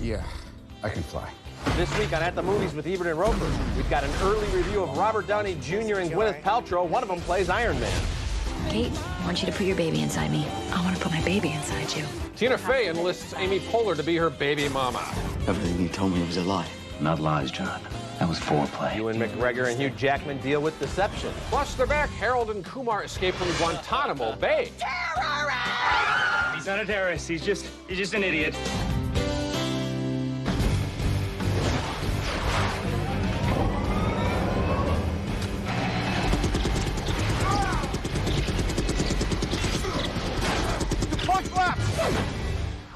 Yeah, I can fly. This week on At the Movies with Ebert and Roeper, we've got an early review of Robert Downey Jr. and Gwyneth Paltrow. One of them plays Iron Man. Kate, I want you to put your baby inside me. I want to put my baby inside you. Tina Fey enlists Amy Poehler to be her baby mama. Everything you told me was a lie. Not lies, John. That was foreplay. Ewan McGregor and Hugh Jackman deal with deception. Plus, they're back. Harold and Kumar escape from Guantanamo Bay. He's not a terrorist. He's just an idiot.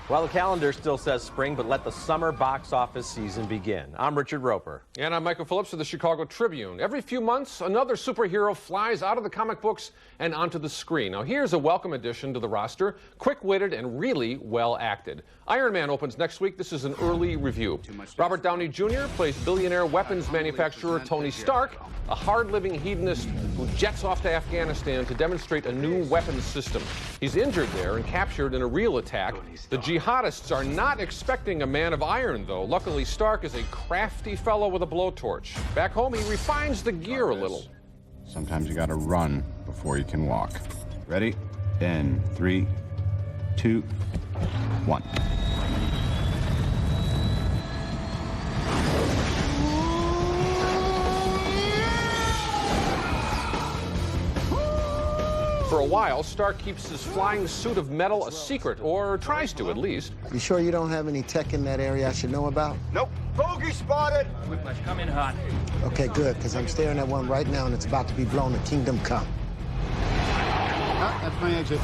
Well, the calendar still says spring, but let the summer box office season begin. I'm Richard Roeper. And I'm Michael Phillips of the Chicago Tribune. Every few months, another superhero flies out of the comic books and onto the screen. Now, here's a welcome addition to the roster, quick-witted and really well-acted. Iron Man opens next week. This is an early review. Robert Downey Jr. plays billionaire weapons manufacturer Tony Stark, a hard-living hedonist who jets off to Afghanistan to demonstrate a new weapons system. He's injured there and captured in a real attack. The jihadists are not expecting a man of iron, though. Luckily, Stark is a crafty fellow with a blowtorch. Back home, he refines the gear a little. Sometimes you gotta run before you can walk. Ready? In 3, 2, 1. For a while, Stark keeps his flying suit of metal a secret, or tries to at least. You sure you don't have any tech in that area I should know about? Nope. Bogey spotted! Whiplash, come in hot. Okay, good, because I'm staring at one right now and it's about to be blown to Kingdom Come. That's my exit.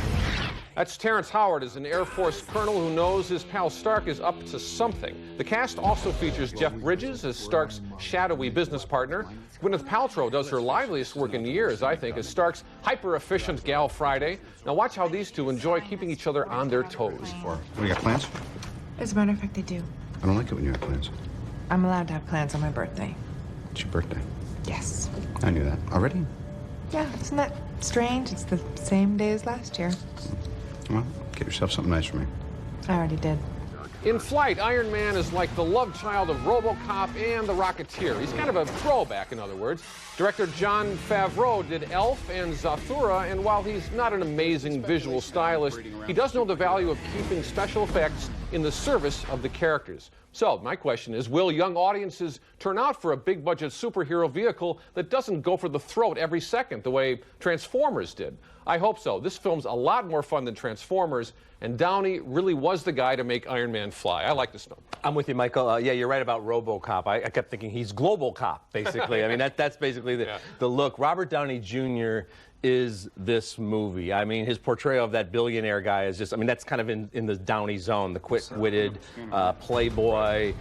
That's Terrence Howard as an Air Force colonel who knows his pal Stark is up to something. The cast also features Jeff Bridges as Stark's shadowy business partner. Gwyneth Paltrow does her liveliest work in years, I think, as Stark's hyper-efficient Gal Friday. Now watch how these two enjoy keeping each other on their toes. What, do you got plans? As a matter of fact, I do. I don't like it when you have plans. I'm allowed to have plans on my birthday. It's your birthday. Yes. I knew that. Already? Yeah, isn't that strange? It's the same day as last year. Well, get yourself something nice for me. I already did. In flight, Iron Man is like the love child of RoboCop and the Rocketeer. He's kind of a throwback, in other words. Director Jon Favreau did Elf and Zathura, and while he's not an amazing visual stylist, he does know the value of keeping special effects in the service of the characters. So, my question is, will young audiences turn out for a big-budget superhero vehicle that doesn't go for the throat every second the way Transformers did? I hope so. This film's a lot more fun than Transformers, and Downey really was the guy to make Iron Man fly. I like this film. I'm with you, Michael. Yeah, you're right about RoboCop. I kept thinking he's Global Cop, basically. I mean, that's basically the look. Robert Downey Jr. is this movie. I mean, his portrayal of that billionaire guy is just, I mean, that's kind of in the Downey zone, the quick-witted, playboy,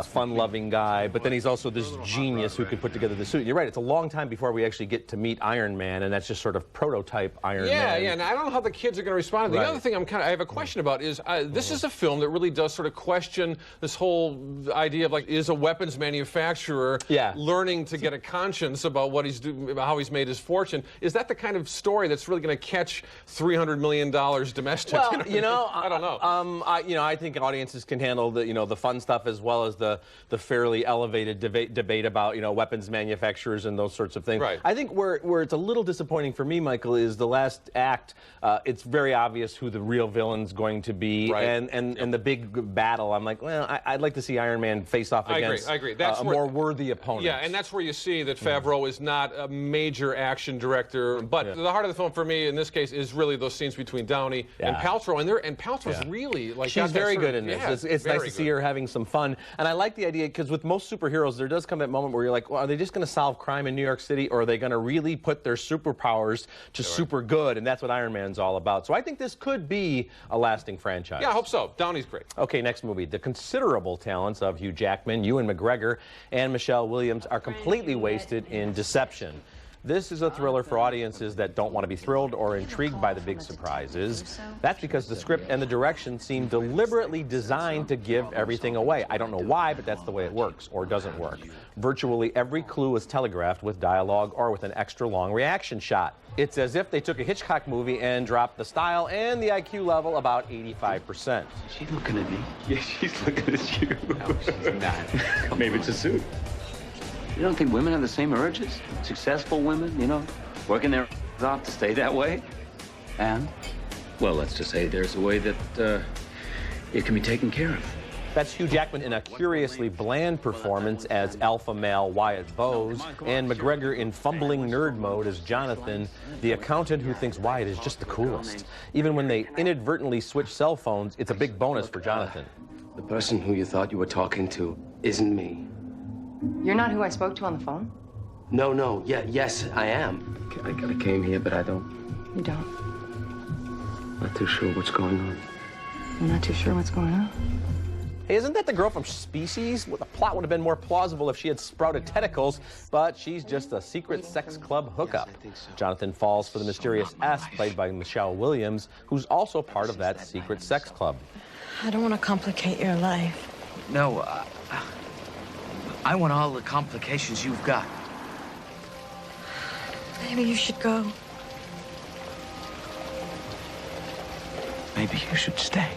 fun-loving guy. But then he's also this genius who could put together the suit. You're right, it's a long time before we actually get to meet Iron Man, and that's just sort of prototype Iron Man. Yeah, and I don't know how the kids are going to respond. The other thing I have a question about is, this is a film that really does sort of question this whole idea of, like, is a weapons manufacturer learning to get a conscience about what he's doing, about how he's made his fortune? Is that the kind of story that's really going to catch $300 million domestic? Well, I don't know. I think audiences can handle the fun stuff as well as the fairly elevated debate about weapons manufacturers and those sorts of things. Right. I think where it's a little disappointing for me, Michael, is the last act. It's very obvious who the real villain's going to be, and the big battle. I'm like, well, I'd like to see Iron Man face off against a more worthy opponent. Yeah, and that's where you see that Favreau is not a major action director. But the heart of the film for me in this case is really those scenes between Downey and Paltrow, and Paltrow's really like she's very good in this. It's nice to see her having some fun, and I like the idea because with most superheroes there does come that moment where you're like, well, are they just going to solve crime in New York City, or are they going to really put their superpowers to super good? And that's what Iron Man's all about. So I think this could be a lasting franchise. Yeah, I hope so. Downey's great. Okay, next movie. The considerable talents of Hugh Jackman, Ewan McGregor, and Michelle Williams are completely wasted in Deception. This is a thriller for audiences that don't want to be thrilled or intrigued by the big surprises. That's because the script and the direction seem deliberately designed to give everything away. I don't know why, but that's the way it works, or doesn't work. Virtually every clue is telegraphed with dialogue or with an extra long reaction shot. It's as if they took a Hitchcock movie and dropped the style and the IQ level about 85%. She's looking at me. Yeah, she's looking at you. No, she's not. Maybe it's a suit. You don't think women have the same urges? Successful women, you know, working their off to stay that way? And? Well, let's just say there's a way that it can be taken care of. That's Hugh Jackman in a curiously bland performance as alpha male Wyatt Bowes, and McGregor in fumbling nerd mode as Jonathan, the accountant who thinks Wyatt is just the coolest. Even when they inadvertently switch cell phones, it's a big bonus for Jonathan. The person who you thought you were talking to isn't me. You're not who I spoke to on the phone? No, yes, I am. I came here, but I don't. You don't? Not too sure what's going on. I'm not too sure what's going on. Hey, isn't that the girl from Species? Well, the plot would have been more plausible if she had sprouted tentacles, but she's just a secret sex club hookup. Jonathan falls for the mysterious S, played by Michelle Williams, who's also part of that secret sex club. I don't want to complicate your life. No, I want all the complications you've got. Maybe you should go. Maybe you should stay.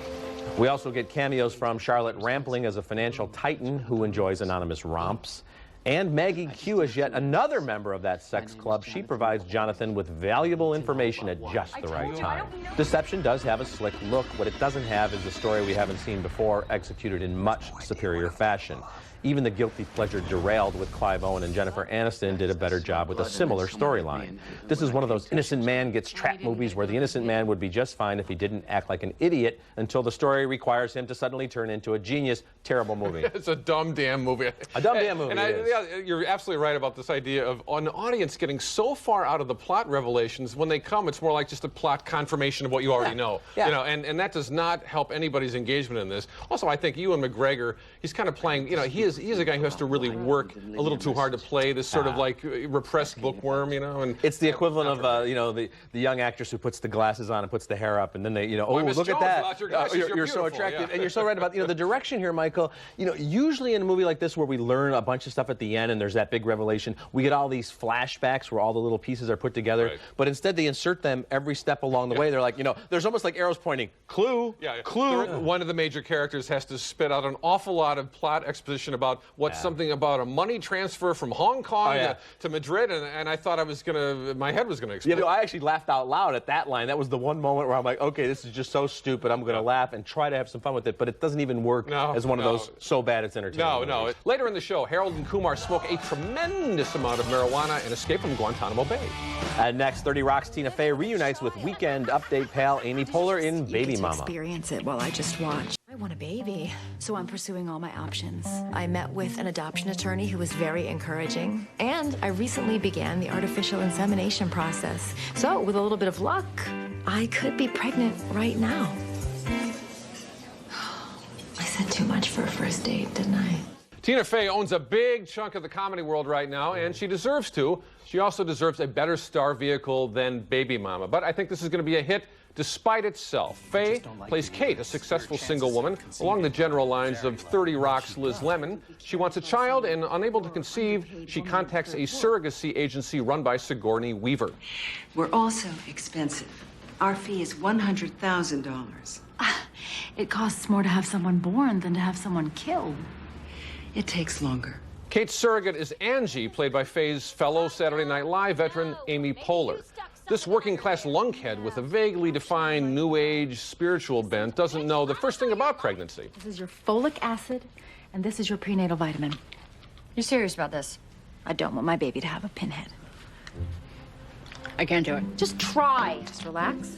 We also get cameos from Charlotte Rampling as a financial titan who enjoys anonymous romps. And Maggie Q is yet another member of that sex club. She provides Jonathan with valuable information at just the right time. Deception does have a slick look. What it doesn't have is the story we haven't seen before, executed in much superior fashion. Even the guilty pleasure Derailed with Clive Owen and Jennifer Aniston did a better job with a similar storyline. This is one of those innocent man gets trapped movies where the innocent man would be just fine if he didn't act like an idiot until the story requires him to suddenly turn into a genius. Terrible movie. It's a dumb damn movie. A dumb damn movie. Yeah, you're absolutely right about this idea of an audience getting so far out of the plot revelations. When they come, it's more like just a plot confirmation of what you already know. Yeah. You know, and that does not help anybody's engagement in this. Also, I think Ewan McGregor, he's kind of playing, you know, he's a guy who has to really work a little too hard to play this sort of like repressed bookworm, you know. And it's the equivalent of you know, the young actress who puts the glasses on and puts the hair up, and then they, you know, oh, Miss look Jones, at that, without your glasses, you're so attractive. yeah. And you're so right about, you know, the direction here, Michael. You know, usually in a movie like this where we learn a bunch of stuff at the end and there's that big revelation, we get all these flashbacks where all the little pieces are put together. Right. But instead they insert them every step along the way. They're like, you know, there's almost like arrows pointing. Clue. Clue. One of the major characters has to spit out an awful lot of plot exposition about what's something about a money transfer from Hong Kong to Madrid, and I thought my head was gonna explode. Yeah, no, I actually laughed out loud at that line. That was the one moment where I'm like, okay, this is just so stupid. I'm gonna laugh and try to have some fun with it, but it doesn't even work as one of those so bad it's entertaining. No. Later in the show, Harold and Kumar smoke a tremendous amount of marijuana and escape from Guantanamo Bay. Next, 30 Rock's Tina Fey reunites with Weekend Update pal Amy Poehler in Baby Mama. Experience it while I just watch. I want a baby, so I'm pursuing all my options. I met with an adoption attorney who was very encouraging, and I recently began the artificial insemination process. So, with a little bit of luck, I could be pregnant right now. I said too much for a first date, didn't I? Tina Fey owns a big chunk of the comedy world right now, and she deserves to. She also deserves a better star vehicle than Baby Mama. But I think this is going to be a hit despite itself. Fey plays Kate, a successful single woman, along the general lines of 30 Rock's Liz Lemon. She wants a child, and unable to conceive, she contacts a surrogacy agency run by Sigourney Weaver. We're also expensive. Our fee is $100,000. It costs more to have someone born than to have someone killed. It takes longer. Kate's surrogate is Angie, played by Fey's fellow Saturday Night Live veteran Amy Poehler. This working-class lunkhead with a vaguely defined New Age spiritual bent doesn't know the first thing about pregnancy. This is your folic acid, and this is your prenatal vitamin. You're serious about this? I don't want my baby to have a pinhead. I can't do it. Just try. Just relax.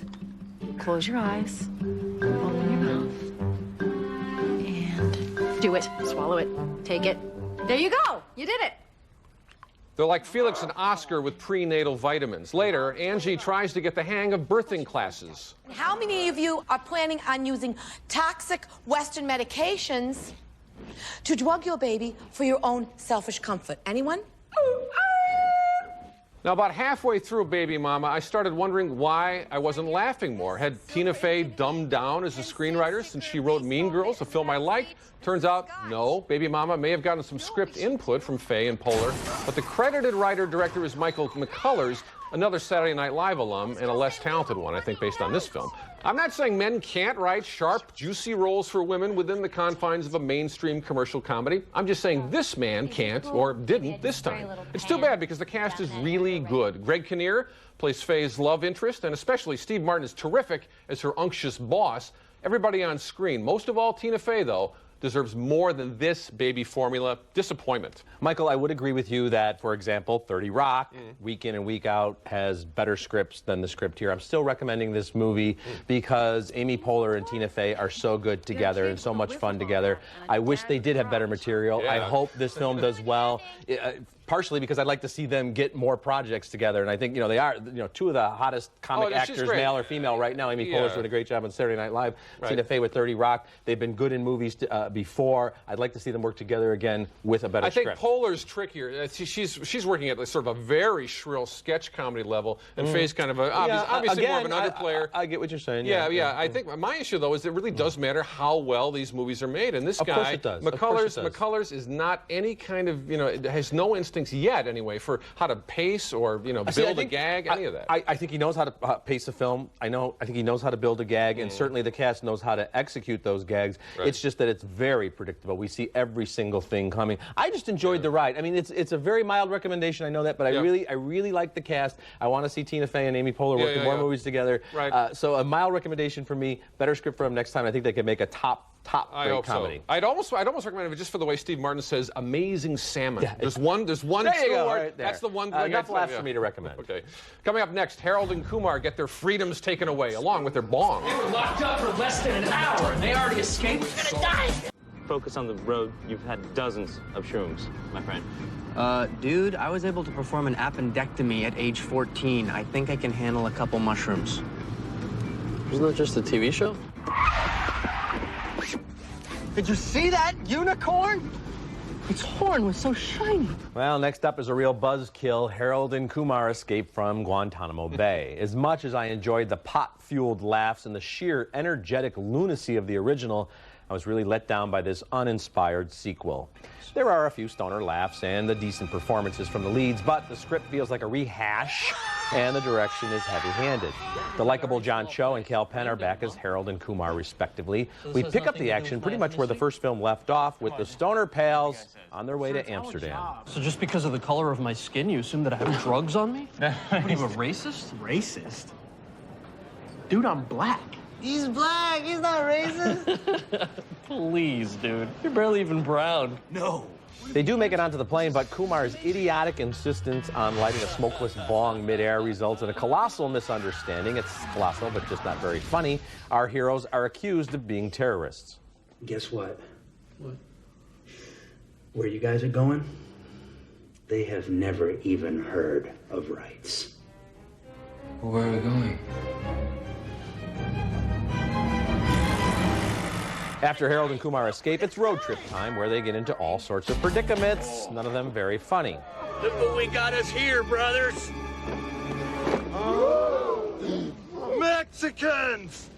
Close your eyes. Open your mouth. And do it. Swallow it. Take it. There you go. You did it. They're like Felix and Oscar with prenatal vitamins. Later, Angie tries to get the hang of birthing classes. How many of you are planning on using toxic Western medications to drug your baby for your own selfish comfort? Anyone? Now, about halfway through Baby Mama, I started wondering why I wasn't laughing more. Had Tina Fey dumbed down as a screenwriter since she wrote Mean Girls, a film I liked? Turns out, no. Baby Mama may have gotten some script input from Fey and Poehler, but the credited writer-director is Michael McCullers, another Saturday Night Live alum and a less talented one, I think, based on this film. I'm not saying men can't write sharp, juicy roles for women within the confines of a mainstream commercial comedy. I'm just saying this man can't, or didn't this time. It's too bad because the cast is really good. Greg Kinnear plays Faye's love interest, and especially Steve Martin is terrific as her unctuous boss. Everybody on screen, most of all Tina Fey, though, deserves more than this baby formula. Disappointment. Michael, I would agree with you that, for example, 30 Rock, week in and week out, has better scripts than the script here. I'm still recommending this movie because Amy Poehler and Tina Fey are so good together and so much fun together. I wish they did have better material. I hope this film does well. Partially because I'd like to see them get more projects together, and I think they are two of the hottest comic actors, male or female, right now. Amy Poehler's doing a great job on Saturday Night Live. Tina Fey with 30 Rock. They've been good in movies before. I'd like to see them work together again with a better script. I think Poehler's trickier. She's working at sort of a very shrill sketch comedy level, and Fey's kind of obviously more of an underplayer. I get what you're saying. Yeah. I think my issue though is it really does matter how well these movies are made, and this guy, McCullers, is not any kind of has no instincts yet, anyway, for how to pace or build a gag, any of that. I think he knows how to pace a film. I think he knows how to build a gag, and certainly the cast knows how to execute those gags. It's just that it's very predictable. We see every single thing coming. I just enjoyed the ride. I mean, it's a very mild recommendation. I know that, but I really like the cast. I want to see Tina Fey and Amy Poehler work in more movies together. So a mild recommendation for me. Better script for them next time. I think they could make a top great comedy. So. I'd almost recommend it just for the way Steve Martin says "amazing salmon." There's one true word. Right, that's the one. Enough laughs for me to recommend. Okay. Coming up next, Harold and Kumar get their freedoms taken away, along with their bong. They were locked up for less than an hour, and they already escaped. We're gonna die. Focus on the road. You've had dozens of shrooms, my friend. Dude, I was able to perform an appendectomy at age 14. I think I can handle a couple mushrooms. Isn't that just a TV show? Did you see that unicorn? Its horn was so shiny. Well, next up is a real buzzkill, Harold and Kumar Escape from Guantanamo Bay. As much as I enjoyed the pot-fueled laughs and the sheer energetic lunacy of the original, I was really let down by this uninspired sequel. There are a few stoner laughs and the decent performances from the leads, but the script feels like a rehash and the direction is heavy-handed. The likable John Cho and Cal Penn are back as Harold and Kumar, respectively. We pick up the action pretty much where the first film left off, with the stoner pals on their way to Amsterdam. So just because of the color of my skin, you assume that I have drugs on me? What are you, a racist? Racist? Dude, I'm black. He's black. He's not racist. Please, dude. You're barely even brown. No. They do make it onto the plane, but Kumar's idiotic insistence on lighting a smokeless bong midair results in a colossal misunderstanding. It's colossal, but just not very funny. Our heroes are accused of being terrorists. Guess what? What? Where you guys are going, they have never even heard of rights. Where are we going? After Harold and Kumar escape, it's road trip time, where they get into all sorts of predicaments, none of them very funny. Look what we got us here, brothers. Mexicans!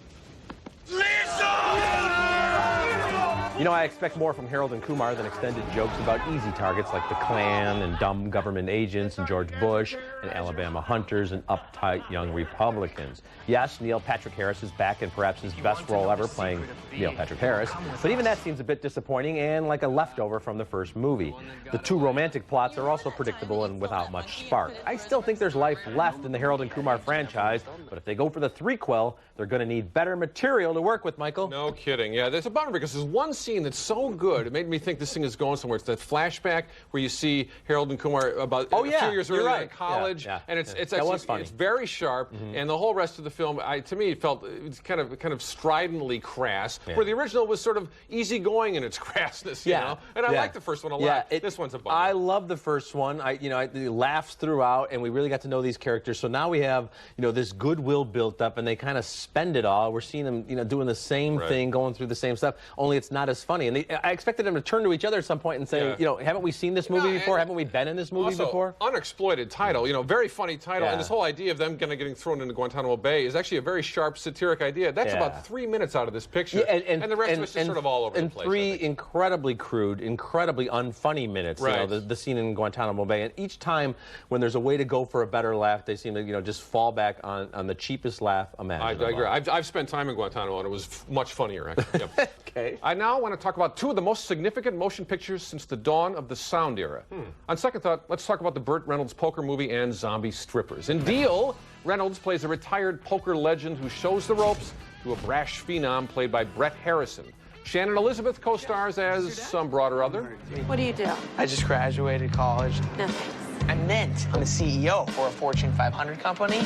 You know, I expect more from Harold and Kumar than extended jokes about easy targets like the Klan and dumb government agents and George Bush and Alabama hunters and uptight young Republicans. Yes, Neil Patrick Harris is back in perhaps his best role ever, playing Neil Patrick Harris, but even that seems a bit disappointing and like a leftover from the first movie. The two romantic plots are also predictable and without much spark. I still think there's life left in the Harold and Kumar franchise, but if they go for the threequel, they're going to need better material to work with, Michael. No kidding. Yeah, there's a bummer because there's one scene that's so good. It made me think this thing is going somewhere. It's that flashback where you see Harold and Kumar about a few years earlier in college, and it's actually funny. It's very sharp, and the whole rest of the film, to me, it felt it's kind of stridently crass. Where the original was sort of easygoing in its crassness, you know. And I like the first one a lot. This one's a bummer. I love the first one. The laughs throughout, and we really got to know these characters. So now we have this goodwill built up, and they kind of spend it all. We're seeing them doing the same thing, going through the same stuff. Only it's not as as funny. And I expected them to turn to each other at some point and say, you know, haven't we seen this movie before? Haven't we been in this movie before? Unexploited title, you know, very funny title. Yeah. And this whole idea of them getting thrown into Guantanamo Bay is actually a very sharp, satiric idea. That's about 3 minutes out of this picture. Yeah, and the rest of it's just sort of all over the place. And 3 incredibly crude, incredibly unfunny minutes. Right. You know, the scene in Guantanamo Bay. And each time when there's a way to go for a better laugh, they seem to, you know, just fall back on the cheapest laugh imaginable. I agree. I've spent time in Guantanamo, and it was much funnier, actually. Yep. Okay. I now want to talk about 2 of the most significant motion pictures since the dawn of the sound era. On second thought, let's talk about the Burt Reynolds poker movie and Zombie Strippers. In Deal, Reynolds plays a retired poker legend who shows the ropes to a brash phenom played by Bret Harrison. Shannon Elizabeth co-stars as some broad or other. What do you do? I just graduated college. Nothing. I meant I'm the CEO for a Fortune 500 company.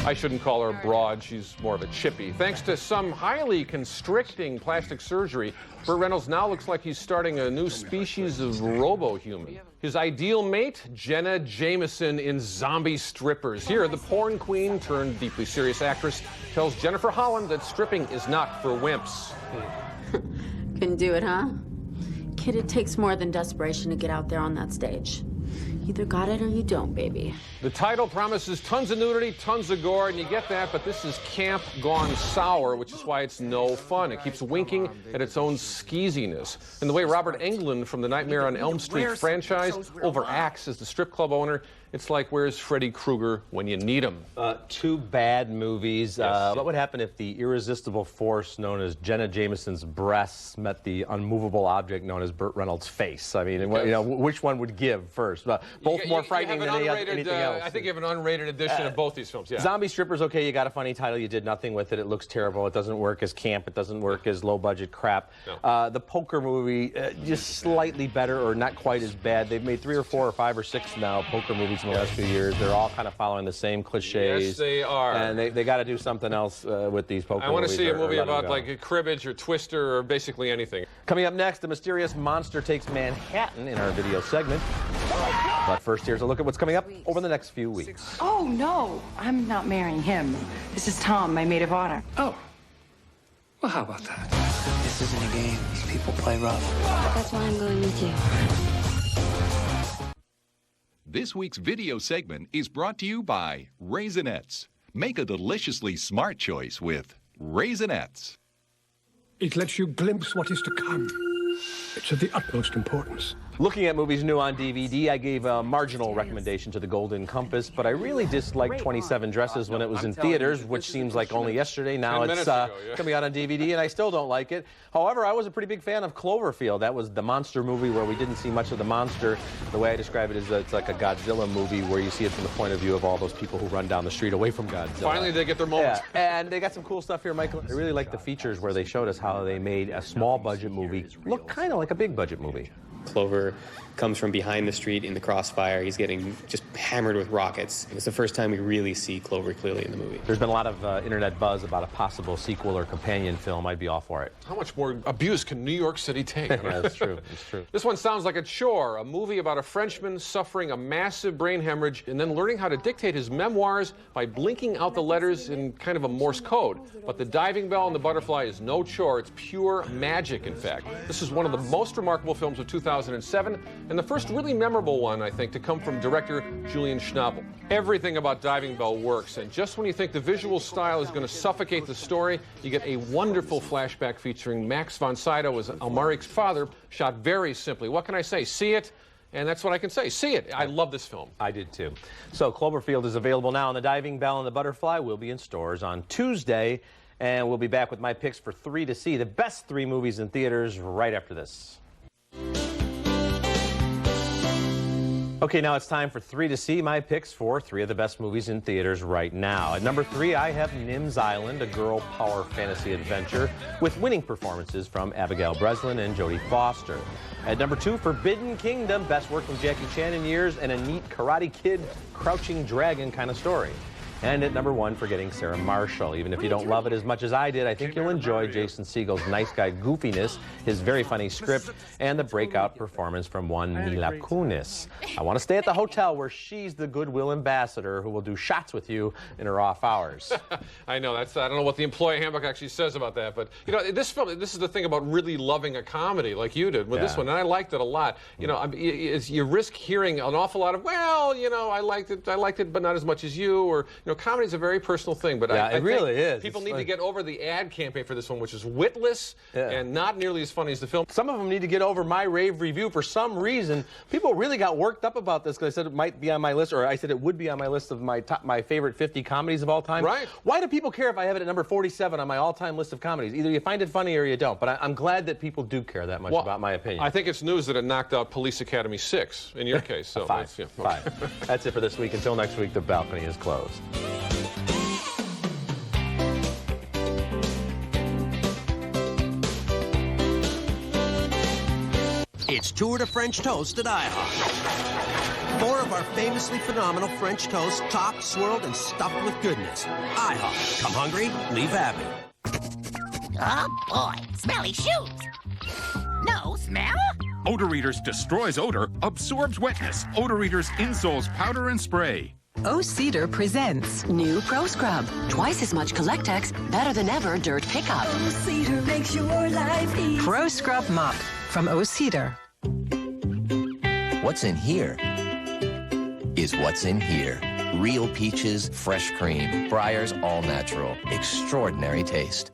I shouldn't call her broad, she's more of a chippy. Thanks to some highly constricting plastic surgery, Burt Reynolds now looks like he's starting a new species of robo-human. His ideal mate, Jenna Jameson in Zombie Strippers. Here, the porn queen turned deeply serious actress tells Jennifer Holland that stripping is not for wimps. Couldn't do it, huh? Kid, it takes more than desperation to get out there on that stage. You either got it or you don't, baby. The title promises tons of nudity, tons of gore, and you get that, but this is camp gone sour, which is why it's no fun. It keeps winking at its own skeeziness. And the way Robert Englund from the Nightmare on Elm Street franchise overacts as the strip club owner, it's like, where's Freddy Krueger when you need him? 2 bad movies. What would happen if the irresistible force known as Jenna Jameson's breasts met the unmovable object known as Burt Reynolds' face? I mean, you know, which one would give first? Both more frightening than anything else. I think you have an unrated edition of both these films, yeah. Zombie Strippers, okay, you got a funny title, you did nothing with it, it looks terrible, it doesn't work as camp, it doesn't work as low-budget crap. No. The poker movie, just slightly better or not quite as bad. They've made 3 or 4 or 5 or 6 now poker movies in the last few years. They're all kind of following the same cliches. Yes, they are. And they got to do something else with these poker movies. I want to see a movie about like a cribbage or Twister or basically anything. Coming up next, the mysterious monster takes Manhattan in our video segment. But first, here's a look at what's coming up over the next few weeks. Oh, no, I'm not marrying him. This is Tom, my maid of honor. Oh. Well, how about that? This isn't a game. These people play rough. That's why I'm going with you. This week's video segment is brought to you by Raisinets. Make a deliciously smart choice with Raisinets. It lets you glimpse what is to come. It's of the utmost importance. Looking at movies new on DVD, I gave a marginal recommendation to The Golden Compass, but I really disliked 27 Dresses when it was in theaters, which seems like only yesterday. Now it's coming out on DVD, and I still don't like it. However, I was a pretty big fan of Cloverfield. That was the monster movie where we didn't see much of the monster. The way I describe it is that it's like a Godzilla movie where you see it from the point of view of all those people who run down the street away from Godzilla. Finally, they get their moment. Yeah, and they got some cool stuff here, Michael. I really like the features where they showed us how they made a small budget movie look kind of like a big budget movie. Clover comes from behind the street in the crossfire. He's getting just hammered with rockets. It's the first time we really see Clover clearly in the movie. There's been a lot of internet buzz about a possible sequel or companion film. I'd be all for it. How much more abuse can New York City take? Yeah, that's true. It's true. This one sounds like a chore, a movie about a Frenchman suffering a massive brain hemorrhage and then learning how to dictate his memoirs by blinking out the letters in kind of a Morse code. But the diving bell and the butterfly is no chore. It's pure magic, in fact. This is one of the most remarkable films of 2007 and the first really memorable one, I think, to come from director Julian Schnabel. Everything about Diving Bell works, and just when you think the visual style is going to suffocate the story, you get a wonderful flashback featuring Max von Sydow as Almaric's father, shot very simply. What can I say? See it? And that's what I can say. See it. I love this film. I did too. So Cloverfield is available now, and The Diving Bell and the Butterfly will be in stores on Tuesday. And we'll be back with my picks for 3 to see, the best 3 movies in theaters, right after this. Okay, now it's time for 3 to see, my picks for 3 of the best movies in theaters right now. At number 3, I have Nim's Island, a girl power fantasy adventure with winning performances from Abigail Breslin and Jodie Foster. At number 2, Forbidden Kingdom, best work from Jackie Chan in years, and a neat Karate Kid, Crouching Dragon kind of story. And at number 1, Forgetting Sarah Marshall. Even if you don't love it as much as I did, I think you'll enjoy Jason Segel's nice guy goofiness, his very funny script, and the breakout performance from one Mila Kunis. I want to stay at the hotel where she's the goodwill ambassador who will do shots with you in her off hours. I know, I don't know what the employee handbook actually says about that, but you know, this film, this is the thing about really loving a comedy like you did with this one, and I liked it a lot. You know, you risk hearing an awful lot of, well, you know, I liked it, but not as much as you, or, you know, comedy is a very personal thing, but I really think is. People need to get over the ad campaign for this one, which is witless and not nearly as funny as the film. Some of them need to get over my rave review. For some reason, people really got worked up about this because I said it might be on my list, or I said it would be on my list of my favorite 50 comedies of all time. Right. Why do people care if I have it at number 47 on my all-time list of comedies? Either you find it funny or you don't, but I'm glad that people do care that much about my opinion. I think it's news that it knocked out Police Academy 6 in your case. So 5. That's, 5. That's it for this week. Until next week, the balcony is closed. It's Tour de French Toast at IHOP. 4 of our famously phenomenal French toasts, topped, swirled, and stuffed with goodness. IHOP. Come hungry, leave happy. Oh, boy. Smelly shoes. No smell? Odor Eaters destroys odor, absorbs wetness. Odor Eaters insoles powder and spray. O Cedar presents new Pro Scrub. Twice as much Collectex, better than ever dirt pickup. O Cedar makes your life easy. Pro Scrub Mop from O Cedar. What's in here is what's in here. Real peaches, fresh cream, Breyer's all natural, extraordinary taste.